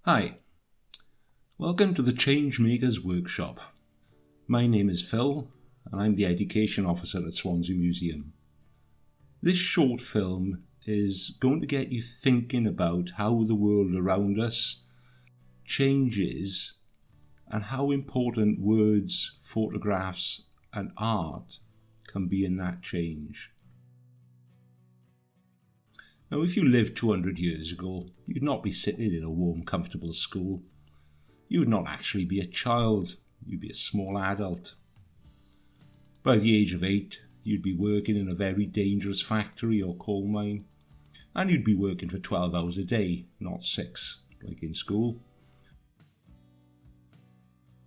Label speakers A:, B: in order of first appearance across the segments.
A: Hi, welcome to the Changemakers Workshop. My name is Phil and I'm the Education Officer at Swansea Museum. This short film is going to get you thinking about how the world around us changes and how important words, photographs and art can be in that change. Now, if you lived 200 years ago, you'd not be sitting in a warm, comfortable school. You would not actually be a child, you'd be a small adult. By the age of 8, you'd be working in a very dangerous factory or coal mine, and you'd be working for 12 hours a day, not 6, like in school.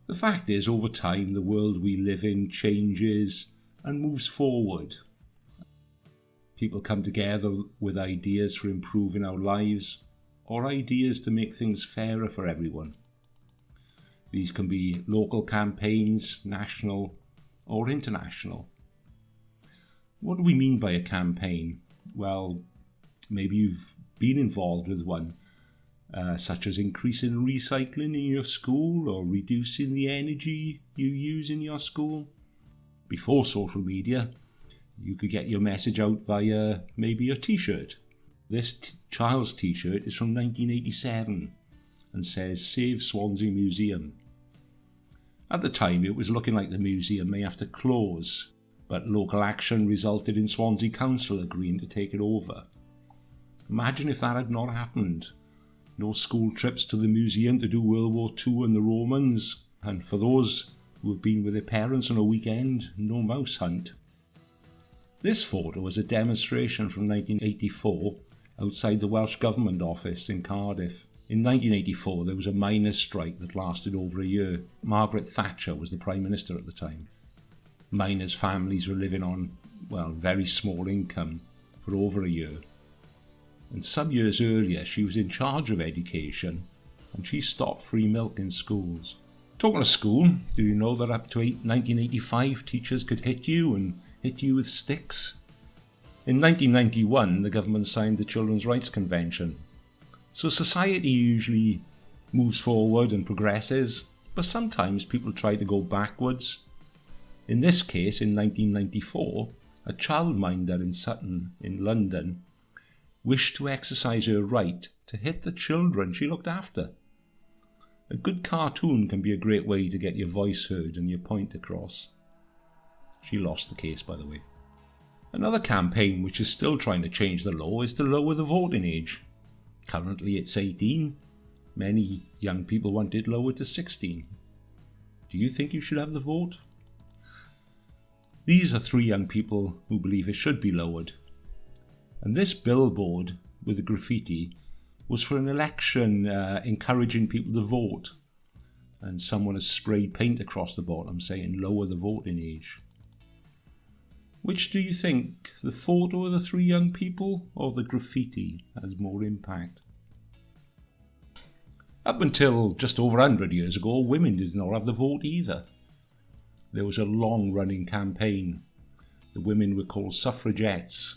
A: The fact is, over time, the world we live in changes and moves forward. People come together with ideas for improving our lives, or ideas to make things fairer for everyone. These can be local campaigns, national or international. What do we mean by a campaign? Well, maybe you've been involved with one, such as increasing recycling in your school or reducing the energy you use in your school. Before social media, you could get your message out via maybe a t-shirt. This child's t-shirt is from 1987 and says Save Swansea Museum. At the time it was looking like the museum may have to close, but local action resulted in Swansea Council agreeing to take it over. Imagine if that had not happened. No school trips to the museum to do World War II and the Romans, and for those who have been with their parents on a weekend, no mouse hunt. This photo is a demonstration from 1984 outside the Welsh Government Office in Cardiff. In 1984 there was a miners' strike that lasted over a year. Margaret Thatcher was the Prime Minister at the time. Miners' families were living on, very small income for over a year. And some years earlier she was in charge of education and she stopped free milk in schools. Talking of school, do you know that up to 1985 teachers could hit you with sticks? In 1991 the government signed the Children's Rights Convention. So society usually moves forward and progresses, but sometimes people try to go backwards. In this case, in 1994, a childminder in Sutton in London wished to exercise her right to hit the children she looked after. A good cartoon can be a great way to get your voice heard and your point across. She lost the case, by the way. Another campaign which is still trying to change the law is to lower the voting age. Currently it's 18. Many young people want it lowered to 16. Do you think you should have the vote? These are 3 young people who believe it should be lowered. And this billboard with the graffiti was for an election encouraging people to vote. And someone has sprayed paint across the bottom saying lower the voting age. Which do you think, the photo of the 3 young people or the graffiti has more impact? Up until just over 100 years ago, women did not have the vote either. There was a long-running campaign. The women were called suffragettes.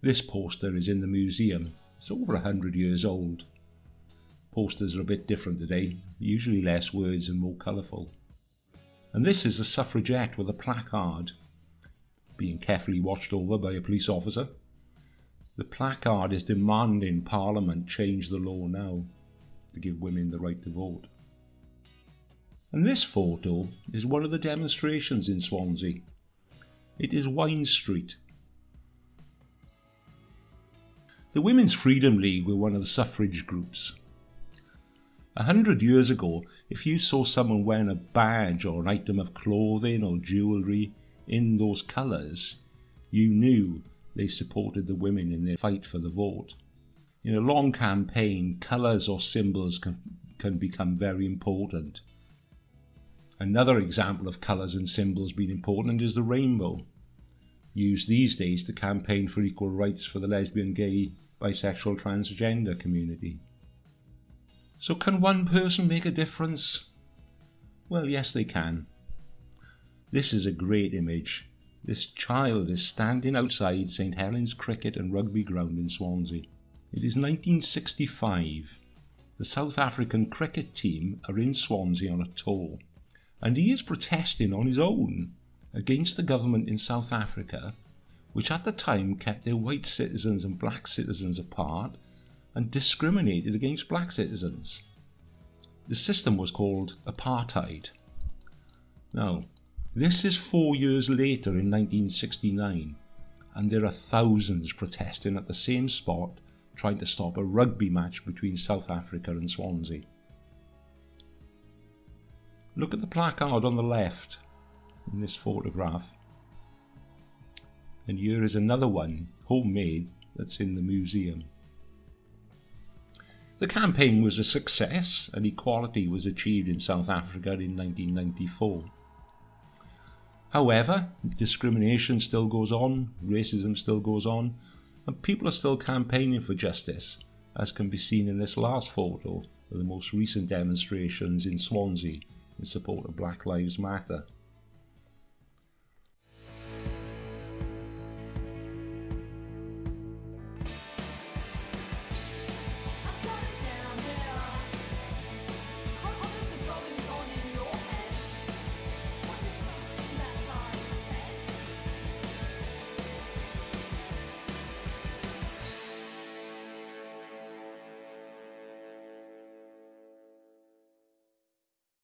A: This poster is in the museum. It's over 100 years old. Posters are a bit different today, usually less words and more colourful. And this is a suffragette with a placard, being carefully watched over by a police officer. The placard is demanding Parliament change the law now to give women the right to vote. And this photo is one of the demonstrations in Swansea. It is Wine Street. The Women's Freedom League were one of the suffrage groups. 100 years ago, if you saw someone wearing a badge or an item of clothing or jewellery in those colours, you knew they supported the women in their fight for the vote. In a long campaign, colours or symbols can become very important. Another example of colours and symbols being important is the rainbow, used these days to campaign for equal rights for the lesbian, gay, bisexual, transgender community. So can one person make a difference? Well, yes they can. This is a great image. This child is standing outside St Helens Cricket and Rugby Ground in Swansea. It is 1965. the South African cricket team are in Swansea on a tour, and he is protesting on his own against the government in South Africa, which at the time kept their white citizens and black citizens apart and discriminated against black citizens. The system was called apartheid. Now, this is 4 years later in 1969, and there are thousands protesting at the same spot trying to stop a rugby match between South Africa and Swansea. Look at the placard on the left in this photograph. And here is another one, homemade, that's in the museum. The campaign was a success and equality was achieved in South Africa in 1994. However, discrimination still goes on, racism still goes on, and people are still campaigning for justice, as can be seen in this last photo of the most recent demonstrations in Swansea in support of Black Lives Matter.